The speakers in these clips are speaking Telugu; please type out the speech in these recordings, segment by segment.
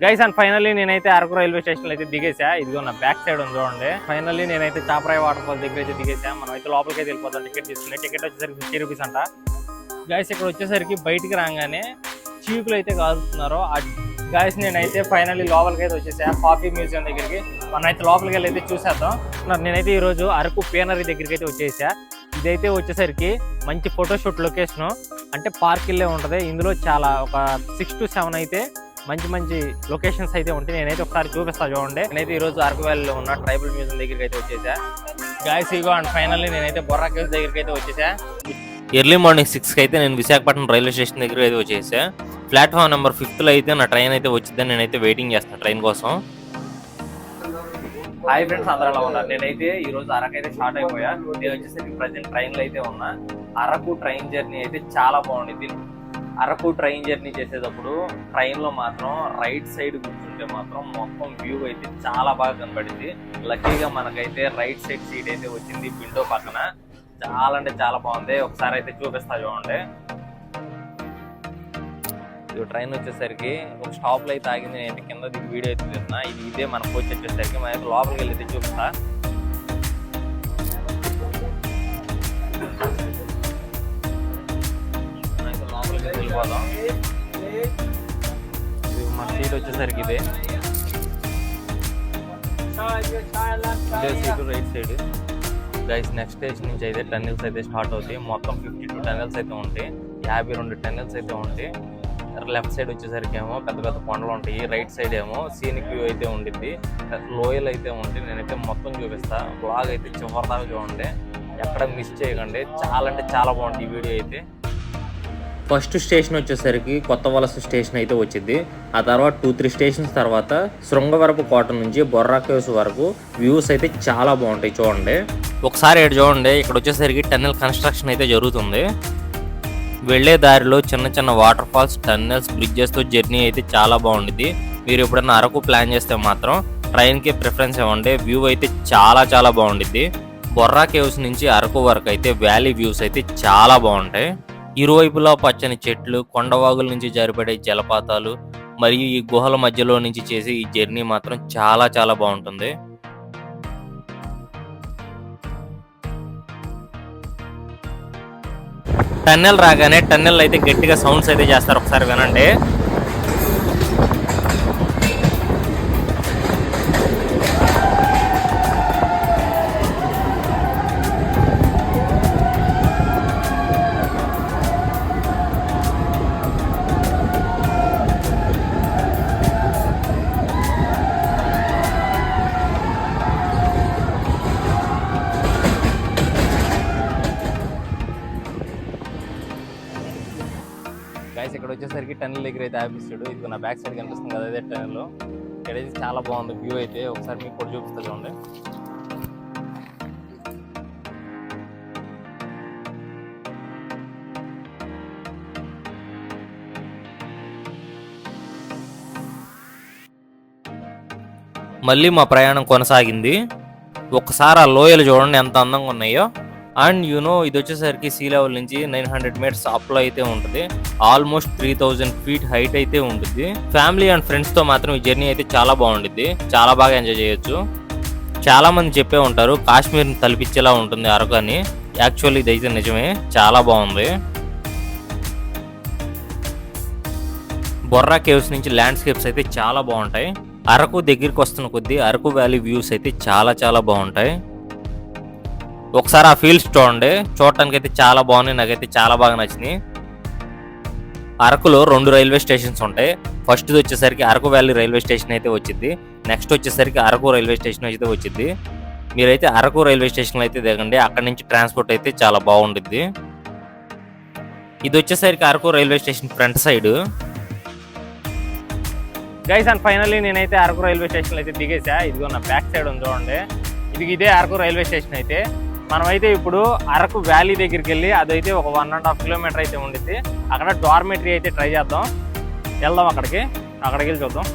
గైస్ అండ్ ఫైనల్లీ నేనైతే అరకు రైల్వే స్టేషన్ అయితే దిగేసా. ఇదిగో నా బ్యాక్ సైడ్ ఉంది చూడండి. ఫైనల్లీ నేనైతే చాపరాయి వాటర్ ఫాల్ దగ్గర అయితే దిగేసా. మనం అయితే లోపలికి అయితే వెళ్ళిపోతాం. టికెట్ తీసుకునే టికెట్ వచ్చేసరికి 50 రూపీస్ అంట. గైస్ ఇక్కడ వచ్చేసరికి బయటికి రాగానే చీకులు అయితే కాల్చుతున్నారు. గైస్ నేనైతే ఫైనల్లీ లోపలికి అయితే వచ్చేసా. కాఫీ మ్యూజియం దగ్గరికి మనం అయితే లోపలికి వెళ్ళి అయితే చూసేద్దాం. నేనైతే ఈరోజు అరకు పీనరీ దగ్గరికి అయితే వచ్చేసా. ఇదైతే వచ్చేసరికి మంచి ఫోటోషూట్ లొకేషన్, అంటే పార్క్ ఇల్లే ఉంటుంది. ఇందులో చాలా ఒక 6 to 7 అయితే మంచి మంచి లొకేషన్స్ అయితే ఉంటాయి. నేనైతే ఒకసారి చూపిస్తా చూడండి. నేనైతే ఈరోజు అరకు వ్యాలీలో ఉన్న ట్రైబల్ మ్యూజియం దగ్గరికి అయితే వచ్చేసా. గాయస్ ఇగో అండ్ ఫైనల్లీ నేనైతే బొర్రా కేవ్స్ దగ్గరికి అయితే వచ్చేసా. ఎర్లీ మార్నింగ్ 6కి అయితే నేను విశాఖపట్నం రైల్వే స్టేషన్ దగ్గర అయితే వచ్చేసా. ప్లాట్ఫామ్ నెంబర్ 5లో అయితే నా ట్రైన్ అయితే వచ్చిందని నేనైతే వెయిటింగ్ చేస్తాను ట్రైన్ కోసం. హాయ్ ఫ్రెండ్స్, అందరూ ఎలా ఉన్నారు? నేనైతే ఈ రోజు అరకు అయితే స్టార్ట్ అయిపోయా. నేను వచ్చేసరికి ప్రజెంట్ ట్రైన్లో అయితే ఉన్నా. అరకు ట్రైన్ జర్నీ అయితే చాలా బాగుంది. అరకు ట్రైన్ జర్నీ చేసేటప్పుడు ట్రైన్లో మాత్రం రైట్ సైడ్ కూర్చుంటే మాత్రం మొత్తం వ్యూ అయితే చాలా బాగా కనబడింది. లక్కీగా మనకైతే రైట్ సైడ్ సీట్ అయితే వచ్చింది విండో పక్కన. చాలా అంటే చాలా బాగుంది. ఒకసారి అయితే చూపిస్తా చూడండి. ట్రైన్ వచ్చేసరికి ఒక స్టాప్ లో అయితే ఆగింది. నేను కింద దిగి వీడియో అయితే తీస్తున్నా. ఇదే మన కోచ్ వచ్చేసరికి మనం అయితే లోపలికి వెళ్ళి అయితే చూపిస్తా. లోపలికి వెళ్ళిపోదాం. మన సీట్ వచ్చేసరికి ఇదే seat right side. Guys next station నుంచి అయితే టన్నెల్స్ అయితే స్టార్ట్ అవుతాయి. మొత్తం 52 టన్నెల్స్ అయితే ఉంటాయి. 52 టన్నెల్స్ అయితే ఉంటాయి. లెఫ్ట్ సైడ్ వచ్చేసరికి ఏమో పెద్ద పెద్ద కొండలు ఉంటాయి. రైట్ సైడ్ ఏమో సీనిక్ వ్యూ అయితే ఉండిద్ది. లోయలు అయితే ఉంటాయి. నేనైతే మొత్తం చూపిస్తా. బ్లాగ్ అయితే చివరి దాకా చూడండి, ఎక్కడ మిస్ చేయకండి. చాలా అంటే చాలా బాగుంటుంది ఈ వీడియో అయితే. ఫస్ట్ స్టేషన్ వచ్చేసరికి కొత్త వలస స్టేషన్ అయితే వచ్చింది. ఆ తర్వాత 2-3 స్టేషన్స్ తర్వాత శృంగవరపు కోట నుంచి బొర్రా కేవ్స్ వరకు వ్యూస్ అయితే చాలా బాగుంటాయి. చూడండి ఒకసారి ఇక్కడ చూడండి. ఇక్కడ వచ్చేసరికి టన్నెల్ కన్స్ట్రక్షన్ అయితే జరుగుతుంది. వెళ్లే దారిలో చిన్న చిన్న వాటర్ ఫాల్స్, టన్నెల్స్, బ్రిడ్జెస్తో జర్నీ అయితే చాలా బాగుంటుంది. మీరు ఎప్పుడైనా అరకు ప్లాన్ చేస్తే మాత్రం ట్రైన్కి ప్రిఫరెన్స్ ఇవ్వండి. వ్యూ అయితే చాలా చాలా బాగుంటుంది. బొర్రా కేవ్స్ నుంచి అరకు వరకు అయితే వ్యాలీ వ్యూస్ అయితే చాలా బాగుంటాయి. ఇరువైపులా పచ్చని చెట్లు, కొండవాగుల నుంచి జారిపడే జలపాతాలు మరియు ఈ గుహల మధ్యలో నుంచి చేసే ఈ జర్నీ మాత్రం చాలా చాలా బాగుంటుంది. టన్నెల్ రాగానే టన్నెల్ అయితే గట్టిగా సౌండ్స్ అయితే చేస్తారు. ఒకసారి వినండి. గైస్ ఇక్కడ వచ్చేసరికి టన్నెల్ దగ్గర అయితే ఆపిస్తాడు. ఇది నా బ్యాక్ సైడ్ కనిపిస్తుంది కదా, అదే టన్నెల్. ఇక్కడైతే చాలా బాగుంది వ్యూ అయితే. ఒకసారి మీకు కూడా చూపిస్తా చూడండి. మళ్ళీ మా ప్రయాణం కొనసాగింది. ఒకసారి ఆ లోయలు చూడండి ఎంత అందంగా ఉన్నాయో. అండ్ ఇది వచ్చేసరికి సీ లెవెల్ నుంచి 900 మీటర్స్ అప్లో అయితే ఉంటుంది. ఆల్మోస్ట్ 3000 ఫీట్ హైట్ అయితే ఉంటుంది. ఫ్యామిలీ అండ్ ఫ్రెండ్స్తో మాత్రం ఈ జర్నీ అయితే చాలా బాగుంటుంది. చాలా బాగా ఎంజాయ్ చేయొచ్చు. చాలా మంది చెప్పే ఉంటారు కాశ్మీర్ని తలపించేలా ఉంటుంది అరకు అని. యాక్చువల్లీ ఇదైతే నిజమే, చాలా బాగుంది. బొర్రా కేవ్స్ నుంచి ల్యాండ్స్కేప్స్ అయితే చాలా బాగుంటాయి. అరకు దగ్గరికి వస్తున్న కొద్దీ అరకు వ్యాలీ వ్యూస్ అయితే చాలా చాలా బాగుంటాయి. ఒకసారి ఆ ఫీల్స్ చూడండి. చూడటానికి అయితే చాలా బాగున్నాయి. నాకైతే చాలా బాగా నచ్చినాయి. అరకులో 2 రైల్వే స్టేషన్స్ ఉంటాయి. ఫస్ట్ వచ్చేసరికి అరకు వ్యాలీ రైల్వే స్టేషన్ అయితే వచ్చింది. నెక్స్ట్ వచ్చేసరికి అరకు రైల్వే స్టేషన్ అయితే వచ్చింది. మీరైతే అరకు రైల్వే స్టేషన్లో అయితే దిగండి. అక్కడ నుంచి ట్రాన్స్పోర్ట్ అయితే చాలా బాగుంటుంది. ఇది వచ్చేసరికి Araku railway station front side. Guys and finally నేనైతే అరకు రైల్వే స్టేషన్లో అయితే దిగేసా. ఇదిగో నా బ్యాక్ సైడ్ ఉంది చూడండి. ఇదే అరకు రైల్వే స్టేషన్ అయితే. మనమైతే ఇప్పుడు అరకు వ్యాలీ దగ్గరికి వెళ్ళి అదైతే ఒక 1.5 కిలోమీటర్ అయితే ఉండిద్ది. అక్కడ డార్మెటరీ అయితే ట్రై చేద్దాం. వెళ్దాం అక్కడికి వెళ్ళి చూద్దాం.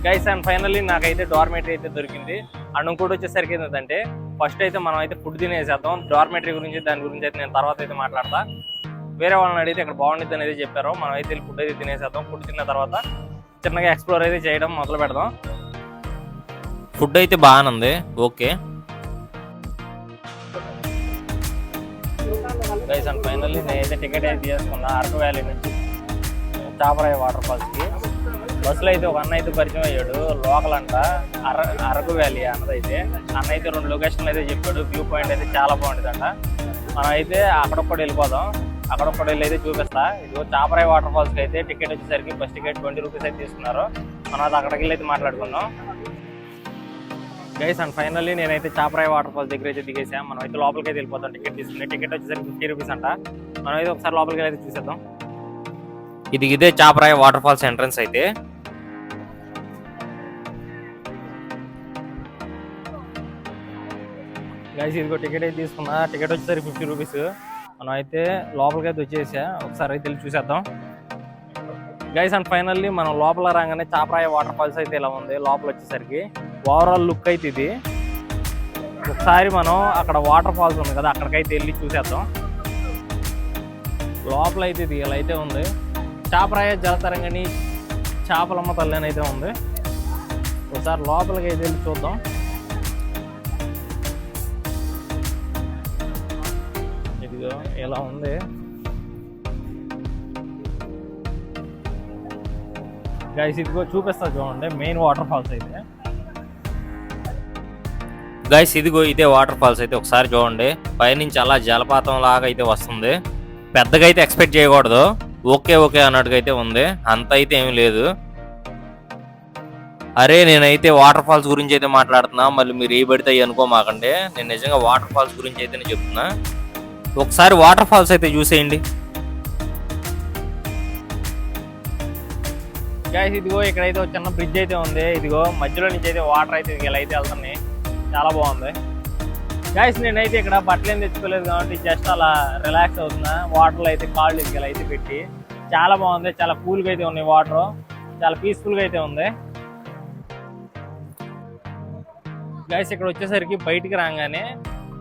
గైస్ అండ్ ఫైనల్లీ నాకైతే డార్మెటరీ అయితే దొరికింది. అండ్ ఇంకోటి వచ్చేసరికి ఏంటంటే ఫస్ట్ అయితే మనం అయితే ఫుడ్ తినేసేద్దాం. డార్మెటరీ గురించి దాని గురించి అయితే నేను తర్వాత అయితే మాట్లాడతా. వేరే వాళ్ళని అడిగితే ఇక్కడ బాగుండిద్ది అనేది చెప్పారు. మనం అయితే ఫుడ్ అయితే తినేసేద్దాం. ఫుడ్ తిన్న తర్వాత చిన్నగా ఎక్స్ప్లోర్ అయితే చేయడం మొదలు పెడదాం. ఫుడ్ అయితే బాగానే ఉంది. ఓకే గైస్ అండ్ ఫైనల్లీ నేనైతే టికెట్ అయితే తీసుకున్నా అరకు వ్యాలీ నుంచి చాపరాయి వాటర్ ఫాల్స్కి. బస్సులో అయితే ఒక అన్న అయితే పరిచయం అయ్యాడు, లోకల్ అంట, అరకు వ్యాలీ అన్నదైతే. అన్న అయితే 2 లొకేషన్లు అయితే చెప్పాడు. వ్యూ పాయింట్ అయితే చాలా బాగుంటుందంట. మనం అయితే అక్కడొక్కటి వెళ్ళిపోదాం. అక్కడొక్కటి వెళ్ళి అయితే చూపిస్తా. ఇదిగో చాపరాయి వాటర్ ఫాల్స్కి అయితే టికెట్ వచ్చేసరికి బస్ టికెట్ 20 రూపీస్ అయితే తీసుకున్నారు. మనం అది అక్కడికి వెళ్ళి అయితే మాట్లాడుకుందాం. గైస్ అండ్ ఫైనల్లీ నేనైతే చాపరాయి వాటర్ ఫాల్స్ దగ్గర అయితే దిగేసాం. మనం అయితే లోపలికి అయితే వెళ్ళిపోతాం టికెట్ తీసుకుని. టికెట్ వచ్చేసరికి 50 రూపీస్ అంట. మనం అయితే ఒకసారి లోపలికి అయితే చూసేద్దాం. ఇదే చాపరాయి వాటర్ ఫాల్స్ ఎంట్రన్స్ అయితే. గైస్ ఇదిగో టికెట్ అయితే తీసుకున్నా. టికెట్ వచ్చేసరికి 50 రూపీస్. మనం అయితే లోపలికి అయితే వచ్చేసా. ఒకసారి అయితే వెళ్ళి చూసేద్దాం. గైస్ అండ్ ఫైనల్లీ మనం లోపల రాగానే చాపరాయి వాటర్ ఫాల్స్ అయితే ఇలా ఉంది. లోపల వచ్చేసరికి ఓవరాల్ లుక్ అయితే ఇది. ఒకసారి మనం అక్కడ వాటర్ ఫాల్స్ ఉంది కదా, అక్కడికైతే వెళ్ళి చూసేద్దాం. లోపల అయితే ఇది ఇలా అయితే ఉంది. చాపరాయి జలతరంగిణి చేపలమ్మ తల్లి అని అయితే ఉంది. ఒకసారి లోపలికి అయితే వెళ్ళి చూద్దాం. ఇదిగో ఇలా ఉంది. గైస్ ఇదిగో చూపిస్తా చూడండి మెయిన్ వాటర్ ఫాల్స్ అయితే. గైస్ ఇదిగో ఇదే వాటర్ ఫాల్స్ అయితే. ఒకసారి చూడండి, పైనుంచి అలా జలపాతం లాగా అయితే వస్తుంది. పెద్దగా అయితే ఎక్స్పెక్ట్ చేయకూడదు. ఓకే అన్నట్టుగా అయితే ఉంది. అంత అయితే ఏమీ లేదు. అరే నేనైతే వాటర్ ఫాల్స్ గురించి అయితే మాట్లాడుతున్నా, మళ్ళీ మీరు ఏ పడితే అనుకోమాకండి. నేను నిజంగా వాటర్ ఫాల్స్ గురించి అయితే నేను చెప్తున్నా. ఒకసారి వాటర్ ఫాల్స్ అయితే చూసేయండి. గైస్ ఇదిగో ఇక్కడైతే ఒక చిన్న బ్రిడ్జ్ అయితే ఉంది. ఇదిగో మధ్యలో నుంచి అయితే వాటర్ అయితే ఇలా అయితే వెళ్తున్నాయి. చాలా బాగుంది. గైస్ నేనైతే ఇక్కడ బట్టలు ఏం తెచ్చుకోలేదు కాబట్టి జస్ట్ అలా రిలాక్స్ అవుతున్నా. వాటర్లో అయితే కాళ్ళు ఇలా అయితే పెట్టి చాలా బాగుంది. చాలా కూల్గా అయితే ఉన్నాయి వాటర్. చాలా పీస్ఫుల్గా అయితే ఉంది. గైస్ ఇక్కడ వచ్చేసరికి బయటికి రాగానే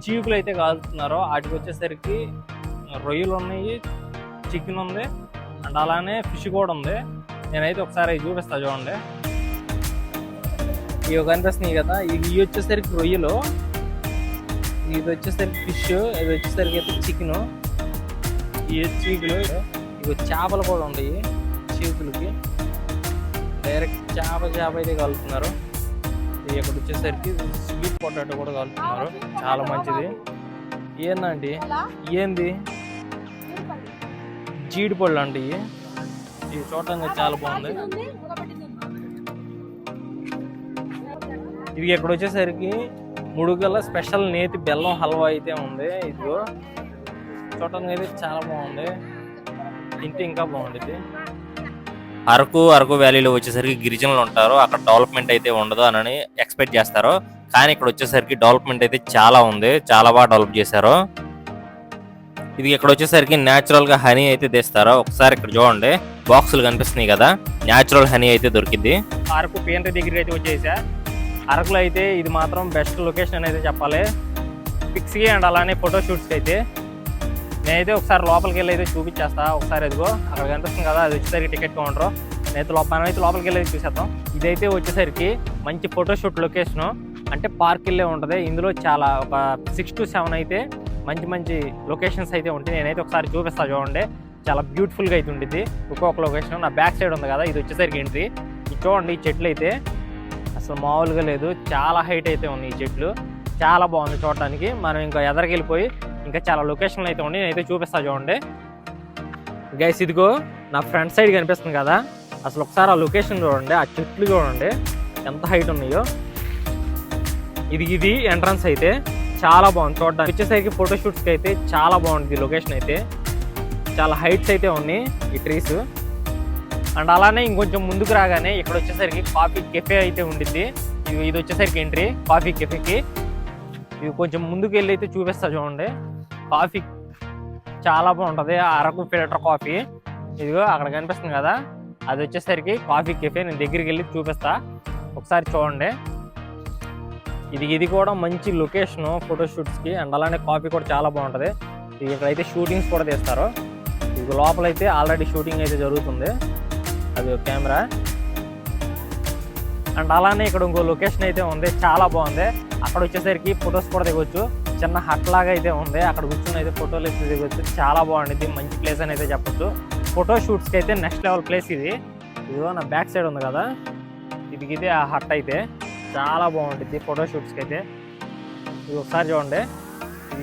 చీకులు అయితే కాలుతున్నారు. వాటికి వచ్చేసరికి రొయ్యలు ఉన్నాయి, చికెన్ ఉంది, అండ్ అలానే ఫిష్ కూడా ఉంది. నేనైతే ఒకసారి చూపిస్తా చూడండి. ఇవి కనిపిస్తున్నాయి కదా, ఇవి వచ్చేసరికి రొయ్యలు, ఇది వచ్చేసరికి ఫిష్, ఇది వచ్చేసరికి అయితే చికెన్, ఇవి చీకులు. ఇవి చేపలు కూడా ఉన్నాయి. చీకులకి డైరెక్ట్ చేప అయితే కలుపుతున్నారు. ఇది ఇక్కడ వచ్చేసరికి స్వీట్ పొటాటో కూడా కలుపుతున్నారు. చాలా మంచిది. ఏందండి ఏంది జీడిపళ్ళు అంటే ఇవి చూడటానికి చాలా బాగుంది. ఇది ఇక్కడ వచ్చేసరికి ముడుగల స్పెషల్ నేతి బెల్లం హల్వా అయితే ఉంది. ఇదిగో చూడటానికి అయితే చాలా బాగుంది. తింటే ఇంకా బాగుంటుంది. అరకు వ్యాలీలో వచ్చేసరికి గిరిజనులు ఉంటారు. అక్కడ డెవలప్మెంట్ అయితే ఉండదు అని ఎక్స్పెక్ట్ చేస్తారు. కానీ ఇక్కడ వచ్చేసరికి డెవలప్మెంట్ అయితే చాలా ఉంది. చాలా బాగా డెవలప్ చేశారు. ఇది ఇక్కడ వచ్చేసరికి న్యాచురల్ గా హనీ అయితే తెస్తారు. ఒకసారి ఇక్కడ చూడండి, బాక్సులు కనిపిస్తున్నాయి కదా, న్యాచురల్ హనీ అయితే దొరికింది. అరకు పేంట్రీ దగ్గర అయితే వచ్చేసా. అరకులో అయితే ఇది మాత్రం బెస్ట్ లొకేషన్ అని అయితే చెప్పాలి. పిక్స్కి అండ్ అలానే ఫోటోషూట్స్కి అయితే. నేనైతే ఒకసారి లోపలికి వెళ్ళి అయితే చూపించేస్తా. ఒకసారి ఎదుగో అక్కడ కనిపిస్తుంది కదా, అది వచ్చేసరికి టికెట్ కౌంటర్. మనమైతే లోపలికి వెళ్ళి చూసేద్దాం. ఇదైతే వచ్చేసరికి మంచి ఫోటోషూట్ లొకేషను. అంటే పార్క్ వెళ్ళే ఉంటుంది. ఇందులో చాలా ఒక 6 to 7 అయితే మంచి లొకేషన్స్ అయితే ఉంటాయి. నేనైతే ఒకసారి చూపిస్తా చూడండి. చాలా బ్యూటిఫుల్గా అయితే ఉంటుంది ఒక్కొక్క లొకేషన్. నా బ్యాక్ సైడ్ ఉంది కదా, ఇది వచ్చేసరికి ఎంట్రీ. ఇది చూడండి, ఈ చెట్లు అయితే అసలు మామూలుగా లేదు. చాలా హైట్ అయితే ఉన్నాయి ఈ చెట్లు. చాలా బాగుంది చూడటానికి. మనం ఇంకా ఎదరికి వెళ్ళిపోయి ఇంకా చాలా లొకేషన్లు అయితే ఉన్నాయి. నేనైతే చూపిస్తా చూడండి. గైస్ ఇదిగో నా ఫ్రంట్ సైడ్ కనిపిస్తుంది కదా, అసలు ఒకసారి ఆ లొకేషన్ చూడండి, ఆ చెట్లు చూడండి ఎంత హైట్ ఉన్నాయో. ఇది ఎంట్రన్స్ అయితే చాలా బాగుంది చూడడానికి. వచ్చేసరికి ఫోటోషూట్స్కి అయితే చాలా బాగుంది లొకేషన్ అయితే. చాలా హైట్స్ అయితే ఉన్నాయి ఈ ట్రీస్. అండ్ అలానే ఇంకొంచెం ముందుకు రాగానే ఇక్కడ వచ్చేసరికి కాఫీ కెఫే అయితే ఉండిద్ది. ఇది వచ్చేసరికి ఎంట్రీ కాఫీ కెఫేకి. ఇది కొంచెం ముందుకు వెళ్ళి అయితే చూపిస్తా చూడండి. కాఫీ చాలా బాగుంటుంది, అరకు ఫిల్టర్ కాఫీ. ఇదిగో అక్కడ కనిపిస్తుంది కదా, అది వచ్చేసరికి కాఫీ కెఫే. నేను దగ్గరికి వెళ్ళి చూపిస్తా, ఒకసారి చూడండి. ఇది కూడా మంచి లొకేషను ఫోటోషూట్స్కి. అండ్ అలానే కాఫీ కూడా చాలా బాగుంటుంది. ఇక్కడైతే షూటింగ్స్ కూడా తీస్తారు. ఇది లోపలైతే ఆల్రెడీ షూటింగ్ అయితే జరుగుతుంది. అది కెమెరా. అండ్ అలానే ఇక్కడ ఇంకో లొకేషన్ అయితే ఉంది, చాలా బాగుంది. అక్కడ వచ్చేసరికి ఫొటోస్ కూడా దిగొచ్చు, చిన్న హట్ లాగా అయితే ఉంది, అక్కడ కూర్చొని అయితే ఫోటోలు అయితే దిగొచ్చు. చాలా బాగుంటుంది, మంచి ప్లేస్ అని అయితే చెప్పొచ్చు. ఫోటో షూట్స్కి అయితే నెక్స్ట్ లెవెల్ ప్లేస్ ఇది. ఇదిగో నా బ్యాక్ సైడ్ ఉంది కదా, ఇది ఆ హట్ అయితే చాలా బాగుంటుంది ఫోటో షూట్స్కి అయితే. ఇది ఒకసారి చూడండి,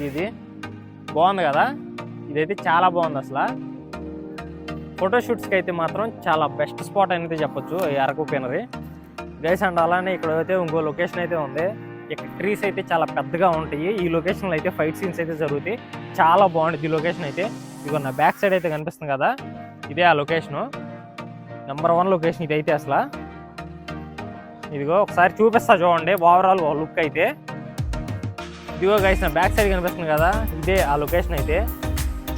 ఇది బాగుంది కదా, ఇదైతే చాలా బాగుంది అసలు. ఫోటో షూట్స్కి అయితే మాత్రం చాలా బెస్ట్ స్పాట్ అనేది చెప్పొచ్చు ఈ అరకు పీనరీ గైస్. అండ్ అలానే ఇక్కడ అయితే ఇంకో లొకేషన్ అయితే ఉంది, ఇక్కడ ట్రీస్ అయితే చాలా పెద్దగా ఉంటాయి. ఈ లొకేషన్లో అయితే ఫైట్ సీన్స్ అయితే జరుగుతాయి, చాలా బాగుంటుంది ఈ లొకేషన్ అయితే. ఇదిగో నా బ్యాక్ సైడ్ అయితే కనిపిస్తుంది కదా, ఇదే ఆ లొకేషను, నెంబర్ 1 లొకేషన్ ఇది అయితే అసలు. ఇదిగో ఒకసారి చూపిస్తా చూడండి ఓవరాల్ లుక్ అయితే. ఇదిగో గైస్ నా బ్యాక్ సైడ్ కనిపిస్తుంది కదా, ఇదే ఆ లొకేషన్ అయితే,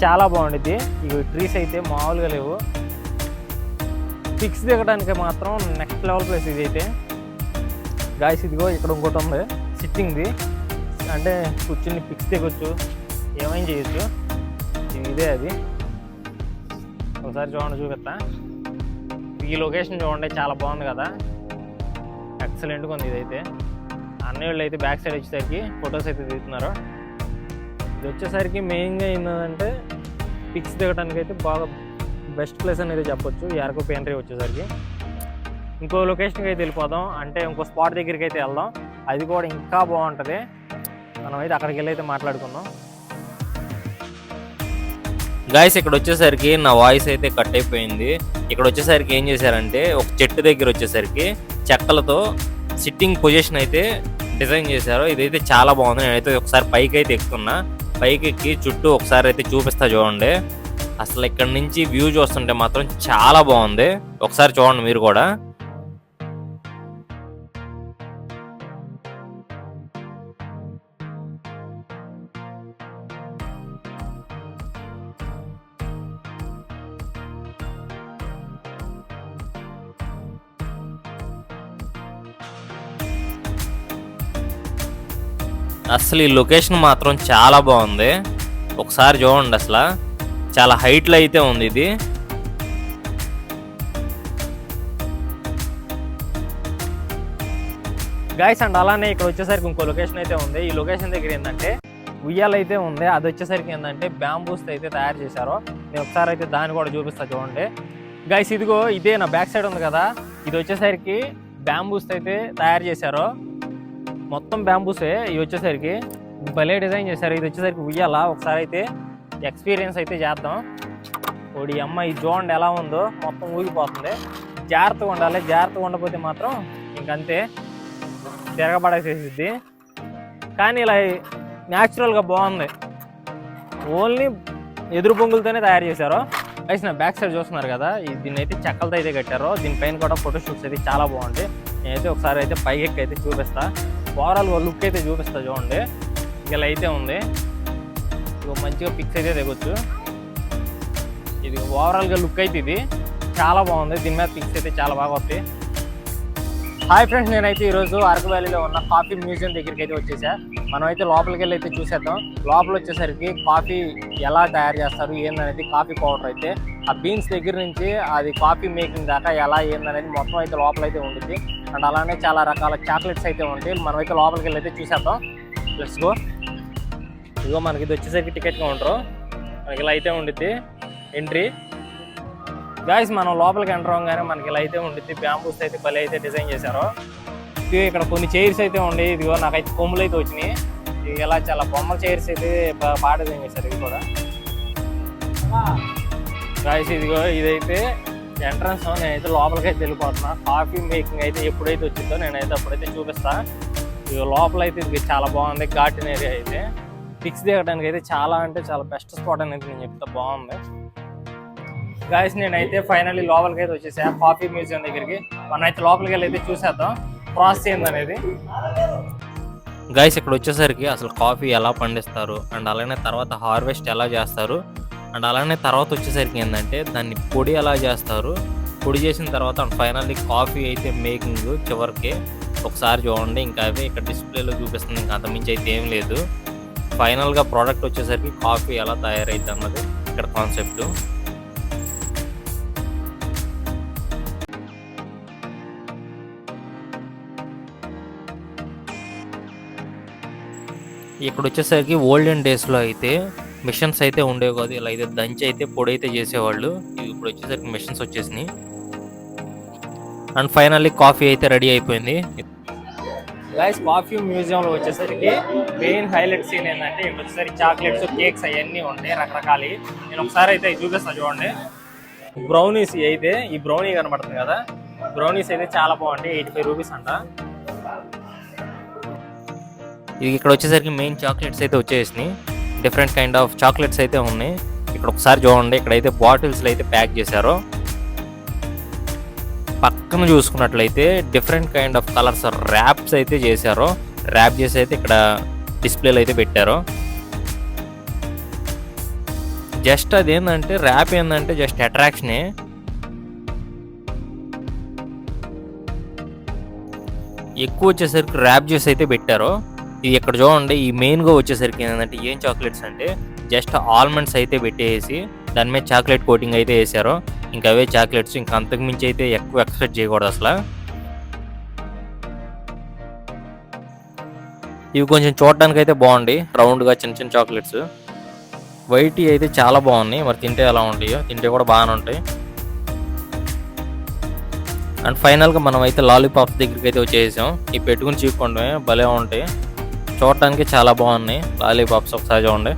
చాలా బాగుంటుంది. ఇవి ట్రీస్ అయితే మామూలుగా లేవు, పిక్స్ దిగడానికి మాత్రం నెక్స్ట్ లెవెల్ ప్లేస్ ఇది అయితే గాయస్. ఇదిగో ఇక్కడ ఇంకోటి ఉంది సిట్టింగ్ది, అంటే కూర్చుని పిక్స్ దిగొచ్చు, ఏమైనా చేయొచ్చు. ఇదే అది, ఒకసారి చూడండి చూపిస్తా. ఈ లొకేషన్ చూడండి చాలా బాగుంది కదా, ఎక్సలెంట్గా ఉంది ఇదైతే. అన్నయ్య అయితే బ్యాక్ సైడ్ వచ్చేసరికి ఫొటోస్ అయితే దిగుతున్నారు. ఇది వచ్చేసరికి మెయిన్గా ఏంటంటే పిక్స్ దిగడానికి అయితే బాగా బెస్ట్ ప్లేస్ అనేది చెప్పొచ్చు ఈ అరకు పీనరీ వచ్చేసరికి. ఇంకో లొకేషన్కి అయితే వెళ్ళిపోదాం, అంటే ఇంకో స్పాట్ దగ్గరికి అయితే వెళ్దాం, అది కూడా ఇంకా బాగుంటుంది. మనం అయితే అక్కడికి వెళ్ళి అయితే మాట్లాడుకుందాం. గాయస్ ఇక్కడ వచ్చేసరికి నా వాయిస్ అయితే కట్ అయిపోయింది. ఇక్కడ వచ్చేసరికి ఏం చేశారంటే ఒక చెట్టు దగ్గర వచ్చేసరికి చెక్కలతో సిట్టింగ్ పొజిషన్ అయితే డిజైన్ చేశారు. ఇదైతే చాలా బాగుంది. నేనైతే ఒకసారి పైకి అయితే ఎక్కుతున్నా, పైకి ఎక్కి చుట్టూ ఒకసారి అయితే చూపిస్తా చూడండి. అసలు ఇక్కడ నుంచి వ్యూ చూస్తుంటే మాత్రం చాలా బాగుంది, ఒకసారి చూడండి మీరు కూడా. అసలు ఈ లొకేషన్ మాత్రం చాలా బాగుంది, ఒకసారి చూడండి. అసలు చాలా హైట్లో అయితే ఉంది ఇది. గాయస్ అండ్ అలానే ఇక్కడ వచ్చేసరికి ఇంకో లొకేషన్ అయితే ఉంది. ఈ లొకేషన్ దగ్గర ఏంటంటే ఉయ్యాల అయితే ఉంది, అది వచ్చేసరికి ఏంటంటే బ్యాంబూస్ అయితే తయారు చేశారు. నేను ఒకసారి అయితే దాన్ని కూడా చూపిస్తా చూడండి గైస్. ఇదిగో ఇదే నా బ్యాక్ సైడ్ ఉంది కదా, ఇది వచ్చేసరికి బ్యాంబూస్ అయితే తయారు చేశారు, మొత్తం బ్యాంబూసే. ఇవి వచ్చేసరికి భలే డిజైన్ చేశారు. ఇది వచ్చేసరికి ఉయ్యాల, ఒకసారి అయితే ఎక్స్పీరియన్స్ అయితే చేద్దాం. ఓడి అమ్మ, ఇది చూడండి ఎలా ఉందో, మొత్తం ఊగిపోతుంది. జాగ్రత్తగా ఉండాలి, జాగ్రత్తగా ఉండకపోతే మాత్రం ఇంకంతే తిరగబడేసేసిద్ది. కానీ ఇలా న్యాచురల్గా బాగుంది, ఓన్లీ ఎదురు బొంగులతోనే తయారు చేశారు. అయితే నా బ్యాక్ సైడ్ చూస్తున్నారు కదా, దీన్ని అయితే చెక్కలతో అయితే కట్టారు. దీనిపైన కూడా ఫోటో షూట్స్ అయితే చాలా బాగుంటాయి. నేనైతే ఒకసారి అయితే పైకి ఎక్కి అయితే చూపిస్తా, ఓవరాల్ లుక్ అయితే చూపిస్తా చూడండి. ఇలా అయితే ఉంది, ఇక మంచిగా పిక్స్ అయితే దిగొచ్చు. ఇది ఓవరాల్గా లుక్ అయితే ఇది చాలా బాగుంది, దీని మీద పిక్స్ అయితే చాలా బాగా వస్తాయి. హాయ్ ఫ్రెండ్స్, నేనైతే ఈరోజు అరకు వ్యాలీలో ఉన్న కాఫీ మ్యూజియం దగ్గరికి అయితే వచ్చేసా. మనం అయితే లోపలికి వెళ్ళి అయితే చూసేద్దాం. లోపల వచ్చేసరికి కాఫీ ఎలా తయారు చేస్తారు ఏందనేది, కాఫీ పౌడర్ అయితే ఆ బీన్స్ దగ్గర నుంచి అది కాఫీ మేకింగ్ దాకా ఎలా ఏందనేది మొత్తం అయితే లోపల అయితే ఉంటుంది. అండ్ అలానే చాలా రకాల చాక్లెట్స్ అయితే ఉంటాయి. మనం అయితే లోపలికి వెళ్ళి అయితే చూసేద్దాం. Let's go. ఇదిగో మనకి ఇది వచ్చేసరికి టికెట్ కౌంటర్, మనకి ఇలా అయితే ఉండిద్ది ఎంట్రీ. గాయస్ మనం లోపలికి ఎంటర్ అవ్వగానే మనకి ఇలా అయితే ఉండిద్ది. బ్యాంబూస్ అయితే భలే అయితే డిజైన్ చేశారు. ఇదిగో ఇక్కడ కొన్ని చైర్స్ అయితే ఉండి, ఇదిగో నాకైతే కొమ్ములు అయితే వచ్చినాయి. ఇది ఇలా చాలా బొమ్మల చైర్స్ అయితే బాగా డిజైన్ చేశారు. ఇది కూడా గాయస్ ఇదిగో ఇదైతే ఎంట్రన్స్. నేనైతే లోపలికి అయితే వెళ్ళిపోతున్నా. కాఫీ మేకింగ్ అయితే ఎప్పుడైతే వచ్చిందో నేనైతే అప్పుడైతే చూపిస్తా. ఇదిగో లోపల అయితే ఇది చాలా బాగుంది, గార్డెన్ ఏరియా అయితే. పిక్స్ దిగడానికి అయితే చాలా అంటే చాలా బెస్ట్ స్పాట్ అనేది నేను చెప్తా, బాగుంది. గాయస్ నేనైతే ఫైనల్లీ లోపలికి అయితే వచ్చేసా కాఫీ మ్యూజియం దగ్గరికి. మనం అయితే లోపలికి వెళ్ళి అయితే చూసేద్దాం ప్రాసెస్ ఏందనేది. గాయస్ ఇక్కడ వచ్చేసరికి అసలు కాఫీ ఎలా పండిస్తారు, అండ్ అలానే తర్వాత హార్వెస్ట్ ఎలా చేస్తారు, అండ్ అలానే తర్వాత వచ్చేసరికి ఏంటంటే దాన్ని పొడి ఎలా చేస్తారు, పొడి చేసిన తర్వాత ఫైనల్లీ కాఫీ అయితే మేకింగ్ చివరికి ఒకసారి చూడండి. ఇంకా అవి ఇక్కడ డిస్ప్లేలో చూపిస్తుంది, ఇంకా అంతమించి అయితే ఏం లేదు. ఫైనల్గా ప్రోడక్ట్ వచ్చేసరికి కాఫీ ఎలా తయారైతే అన్నది ఇక్కడ కాన్సెప్ట్. ఇక్కడ వచ్చేసరికి ఓల్డెన్ డేస్లో అయితే మిషన్స్ అయితే ఉండేవి కాదు, ఇలా అయితే దంచి అయితే పొడి అయితే చేసేవాళ్ళు. ఇప్పుడు వచ్చేసరికి మిషన్స్ వచ్చేసినాయి. అండ్ ఫైనల్లీ కాఫీ అయితే రెడీ అయిపోయింది. గైస్ కాఫీ మ్యూజియంలో వచ్చేసరికి మెయిన్ హైలైట్ సీన్ ఏంటంటే ఇక్కడ వచ్చేసరికి చాక్లెట్స్, కేక్స్ అవన్నీ ఉంటాయి రకరకాలు. నేను ఒకసారి అయితే చూపిస్తాను చూడండి. బ్రౌనీస్ అయితే ఈ బ్రౌనీ కనబడుతుంది కదా, బ్రౌనీస్ అయితే చాలా బాగుంటాయి. 85 రూపీస్ అంట. ఇది ఇక్కడ వచ్చేసరికి మెయిన్ చాక్లెట్స్ అయితే వచ్చేసినాయి. డిఫరెంట్ కైండ్ ఆఫ్ చాక్లెట్స్ అయితే ఉన్నాయి. ఇక్కడ ఒకసారి చూడండి, ఇక్కడైతే బాటిల్స్లో అయితే ప్యాక్ చేశారు. పక్కన చూసుకున్నట్లయితే different kind of colours wraps అయితే చేశారు. ర్యాప్ చేసి అయితే ఇక్కడ డిస్ప్లేలో అయితే పెట్టారు. జస్ట్ అదేంటంటే ర్యాప్ ఏంటంటే జస్ట్ అట్రాక్షనే. ఎక్కువ వచ్చేసరికి ర్యాప్ చేసి అయితే పెట్టారు. ఇది ఇక్కడ చూడండి, ఈ మెయిన్గా వచ్చేసరికి ఏంటంటే ఏం చాక్లెట్స్ అంటే జస్ట్ ఆల్మండ్స్ అయితే పెట్టేసి దాని మీద చాక్లెట్ కోటింగ్ అయితే వేసారు. ఇంకా అవే చాక్లెట్స్, ఇంకా అంతకుమించి అయితే ఎక్కువ ఎక్స్పెక్ట్ చేయకూడదు అసలు. ఇవి కొంచెం చూడడానికి అయితే బాగుంది, రౌండ్గా చిన్న చిన్న చాక్లెట్స్. వైట్ అయితే చాలా బాగున్నాయి, మరి తింటే ఎలా ఉంటాయో, తింటే కూడా బాగానే ఉంటాయి. అండ్ ఫైనల్గా మనం అయితే లాలీపాప్స్ దగ్గరికి అయితే వచ్చేసాం. ఇవి పెట్టుకుని చీక్కోండి, భలే ఉంటాయి, చూడటానికి చాలా బాగున్నాయి లాలీపాప్స్. ఒకసారి చూడండి.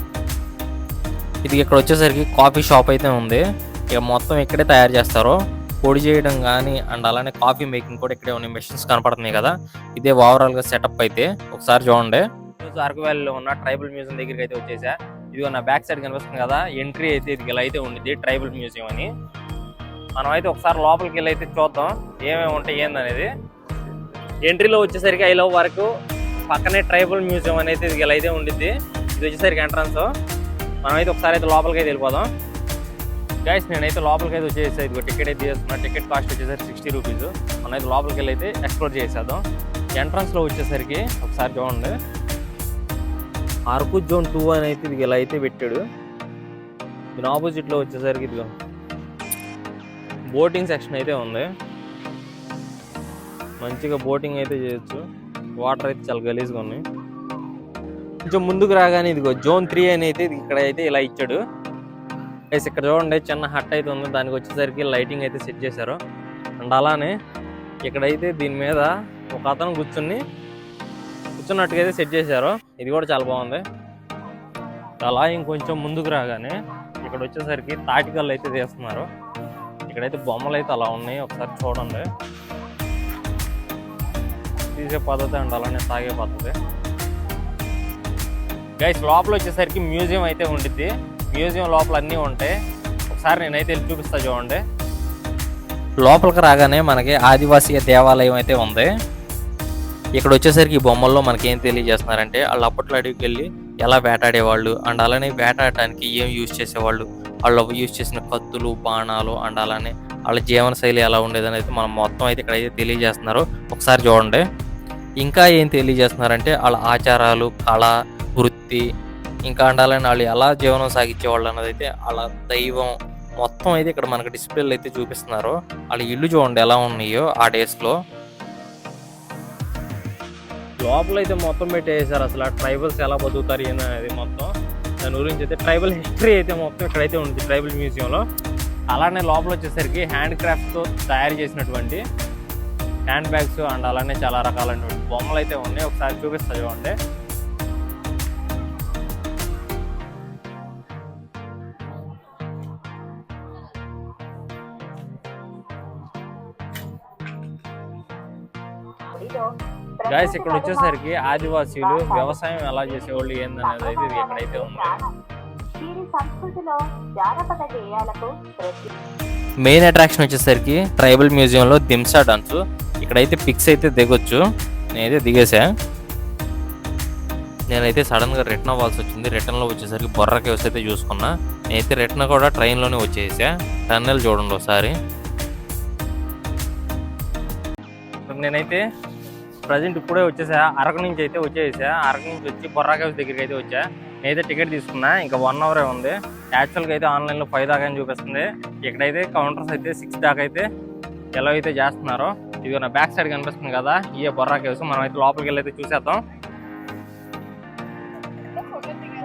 ఇది ఇక్కడ వచ్చేసరికి కాఫీ షాప్ అయితే ఉంది. ఇక మొత్తం ఇక్కడే తయారు చేస్తారు, పొడి చేయడం కానీ అండ్ అలానే కాఫీ మేకింగ్ కూడా ఇక్కడే ఉన్నాయి. మెషిన్స్ కనపడుతున్నాయి కదా, ఇదే ఓవరాల్గా సెటప్ అయితే. ఒకసారి చూడండి. అరకు వ్యాలీలో ఉన్న ట్రైబల్ మ్యూజియం దగ్గరికి అయితే వచ్చేసా. ఇదిగో నా బ్యాక్ సైడ్ కనిపిస్తుంది కదా, ఎంట్రీ అయితే ఇది ఇలా అయితే ఉండిద్ది ట్రైబల్ మ్యూజియం అని. మనం అయితే ఒకసారి లోపలికి వెళ్ళి అయితే చూద్దాం ఏమేమి ఉంటాయి ఏందనేది. ఎంట్రీలో వచ్చేసరికి ఐ లవ్ వరకు పక్కనే ట్రైబల్ మ్యూజియం అనేది ఇది ఇలా అయితే ఉండిద్ది. ఇది వచ్చేసరికి ఎంట్రన్స్. మనమైతే ఒకసారి అయితే లోపలికి అయితే వెళ్ళిపోదాం. గైస్ నేనైతే లోపలికి అయితే వచ్చేసి ఇదిగో టికెట్ అయితే తీసుకున్నా. టికెట్ కాస్ట్ వచ్చేసరికి 60 రూపీస్. మనమైతే లోపలికి వెళ్ళి అయితే ఎక్స్ప్లోర్ చేసేద్దాం. ఎంట్రన్స్లో వచ్చేసరికి ఒకసారి చూడండి, అరకు జోన్ 2 అని అయితే ఇది ఇలా అయితే పెట్టాడు. దీని ఆపోజిట్లో వచ్చేసరికి ఇదిగో బోటింగ్ సెక్షన్ అయితే ఉంది. మంచిగా బోటింగ్ అయితే చేయొచ్చు. వాటర్ అయితే చాలా గలీజ్గా ఉన్నాయి. కొంచెం ముందుకు రాగానే ఇదిగో జోన్ 3 అని అయితే ఇక్కడ అయితే ఇలా ఇచ్చాడు. గైస్ ఇక్కడ చూడండి, చిన్న హట్ అయితే ఉంది, దానికి వచ్చేసరికి లైటింగ్ అయితే సెట్ చేశారు. అండ్ అలానే ఇక్కడైతే దీని మీద ఒక అతను కూర్చున్నట్టుగా అయితే సెట్ చేశారు. ఇది కూడా చాలా బాగుంది. అలా ఇంకొంచెం ముందుకు రాగానే ఇక్కడ వచ్చేసరికి తాటికల్లు అయితే తీస్తున్నారు. ఇక్కడైతే బొమ్మలు అయితే అలా ఉన్నాయి, ఒకసారి చూడండి. తీసే పద్ధతి అండ్ అలానే తాగే పద్ధతి. గైస్ లోపల వచ్చేసరికి మ్యూజియం అయితే ఉండిద్ది. మ్యూజియం లోపల అన్నీ ఉంటాయి. ఒకసారి నేనైతే వెళ్ళి చూపిస్తా చూడండి. లోపలికి రాగానే మనకి ఆదివాసీ దేవాలయం అయితే ఉంది. ఇక్కడ వచ్చేసరికి ఈ బొమ్మల్లో మనకి ఏం తెలియజేస్తున్నారంటే వాళ్ళు అప్పట్లో అడవికి వెళ్ళి ఎలా వేటాడేవాళ్ళు అండ్ అలానే వేటాడటానికి ఏం యూజ్ చేసేవాళ్ళు, వాళ్ళు యూజ్ చేసిన కత్తులు, బాణాలు అండ్ అలానే వాళ్ళ జీవన శైలి ఎలా ఉండేదని అయితే మనం మొత్తం అయితే ఇక్కడైతే తెలియజేస్తున్నారు. ఒకసారి చూడండి. ఇంకా ఏం తెలియజేస్తున్నారంటే వాళ్ళ ఆచారాలు, కళ, వృత్తి, ఇంకా అండాలని వాళ్ళు ఎలా జీవనం సాగించేవాళ్ళు అన్నది అయితే వాళ్ళ దైవం మొత్తం అయితే ఇక్కడ మనకు డిస్ప్లేలు అయితే చూపిస్తున్నారు. వాళ్ళ ఇల్లు చూడండి ఎలా ఉన్నాయో ఆ డేస్లో. లోపల అయితే మొత్తం పెట్టేసారు. అసలు ట్రైబల్స్ ఎలా బతుకుతారు అనేది మొత్తం దాని గురించి అయితే ట్రైబల్ హిస్టరీ అయితే మొత్తం ఇక్కడైతే ఉంది ట్రైబల్ మ్యూజియంలో. అలానే లోపల వచ్చేసరికి హ్యాండ్ క్రాఫ్ట్తో తయారు చేసినటువంటి హ్యాండ్ బ్యాగ్స్ అండ్ అలానే చాలా రకాలైనటువంటి బొమ్మలు అయితే ఉన్నాయి. ఒకసారి చూపిస్తా చూడండి. గైస్ ఇక్కడ వచ్చేసరికి ఆదివాసీలు వ్యవసాయం ఎలా చేసేవాళ్ళు ఏందనేది అయితే ఇది ఎక్కడైతే ఉంది. మెయిన్ అట్రాక్షన్ వచ్చేసరికి ట్రైబల్ మ్యూజియంలో దింసా డాన్స్. ఇక్కడైతే పిక్స్ అయితే దిగొచ్చు. నేనైతే దిగేసా. నేనైతే సడన్గా రిటర్న్ అవ్వాల్సి వచ్చింది. రిటర్న్లో వచ్చేసరికి బొర్రా కేవ్స్ అయితే చూసుకున్నా. నేనైతే రిటర్న్ కూడా ట్రైన్లోనే వచ్చేసా. టన్నెల్ చూడండి ఒకసారి. నేనైతే ప్రజెంట్ ఇప్పుడే వచ్చేసా. అరకు నుంచి అయితే వచ్చేసా. అరకు నుంచి వచ్చి బొర్రా కేవ్స్ దగ్గరికి అయితే వచ్చా. నేనైతే టికెట్ తీసుకున్నా. ఇంకా 1 అవరే ఉంది. యాక్చువల్గా అయితే ఆన్లైన్లో 5 దాకా అని చూపిస్తుంది. ఇక్కడైతే కౌంటర్స్ అయితే 6 దాకా అయితే ఎలా అయితే చేస్తున్నారో. ఇది నా బ్యాక్ సైడ్ కనిపిస్తుంది కదా, ఇవే బొర్రా కేవ్స్. మనం అయితే లోపలికి వెళ్ళి అయితే చూసేద్దాం.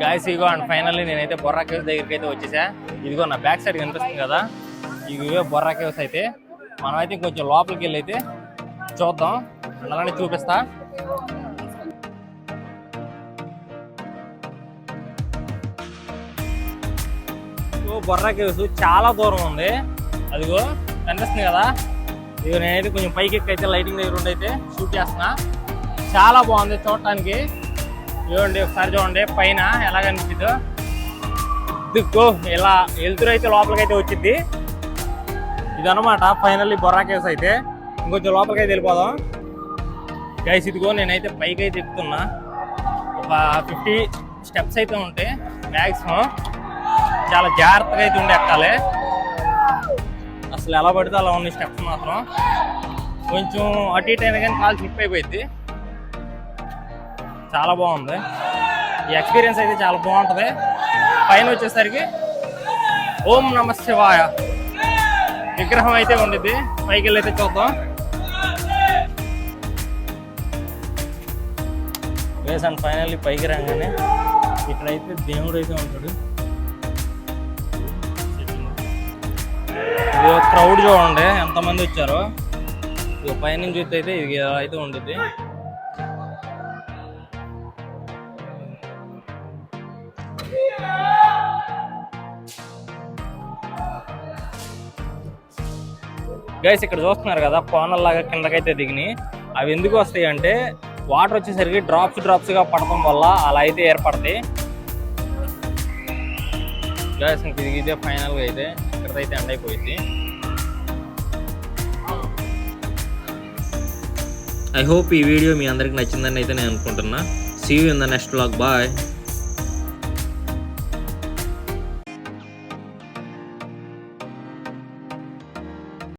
గాయస్ ఇగో అండ్ ఫైనల్లీ నేనైతే బొర్రా కేవ్స్ దగ్గరికి అయితే వచ్చేసా. ఇదిగో నా బ్యాక్ సైడ్ కనిపిస్తుంది కదా, ఇవే బొర్రా కేవ్స్ అయితే. మనం అయితే కొంచెం లోపలికి వెళ్ళి అయితే చూద్దాం, అలానే చూపిస్తా. బొర్రా కేవ్స్ చాలా దూరం ఉంది, అదిగో కనిపిస్తుంది కదా. ఇదిగో నేనైతే కొంచెం పైకి ఎక్కి అయితే లైటింగ్ దగ్గర ఉండి అయితే షూట్ చేస్తున్నా. చాలా బాగుంది చూడటానికి. చూడండి ఒకసారి చూడండి పైన ఎలా కనిపిస్తుందో. దిక్కు ఇలా వెళ్తురు అయితే లోపలికి అయితే వచ్చింది. ఇదన్నమాట ఫైనల్లీ బొర్రా కేవ్స్ అయితే. ఇంకొంచెం లోపలికి అయితే వెళ్ళిపోదాం గైస్. ఇదిగో నేనైతే పైకి అయితే ఎక్కుతున్నా. ఒక 50 స్టెప్స్ అయితే ఉంటాయి మ్యాక్సిమం. చాలా జాగ్రత్తగా అయితే ఉండి ఎక్కాలి. అసలు ఎలా పడితే అలా ఉన్నాయి స్టెప్స్ మాత్రం. కొంచెం అటు ఇటు అయినా కానీ కాలు స్లిప్ అయిపోయింది. చాలా బాగుంది ఈ ఎక్స్పీరియన్స్ అయితే, చాలా బాగుంటుంది. పైన వచ్చేసరికి ఓం నమ శివాయ విగ్రహం అయితే ఉండిద్ది. పైకి వెళ్ళి అయితే చూద్దాం. వేసాను ఫైనల్లీ పైకి రాగానే ఇక్కడైతే దేవుడు అయితే ఉంటాడు. ఇది క్రౌడ్ చూడండి ఎంతమంది వచ్చారో. ఇది పైనుంచి చూస్తే అయితే ఇది అయితే ఉండిద్ది. గైస్ ఇక్కడ చూస్తున్నారు కదా కోనల్లాగా కిందకైతే దిగినాయి. అవి ఎందుకు వస్తాయి అంటే వాటర్ వచ్చేసరికి డ్రాప్స్ గా పడటం వల్ల అలా అయితే ఏర్పడతాయి. గైస్ ఇంక ఇదే ఫైనల్ గా అయితే ఇక్కడైతే ఎండ్ అయిపోయింది. ఐ హోప్ ఈ వీడియో మీ అందరికి నచ్చిందని అయితే నేను అనుకుంటున్నా. See you in the next vlog. Bye.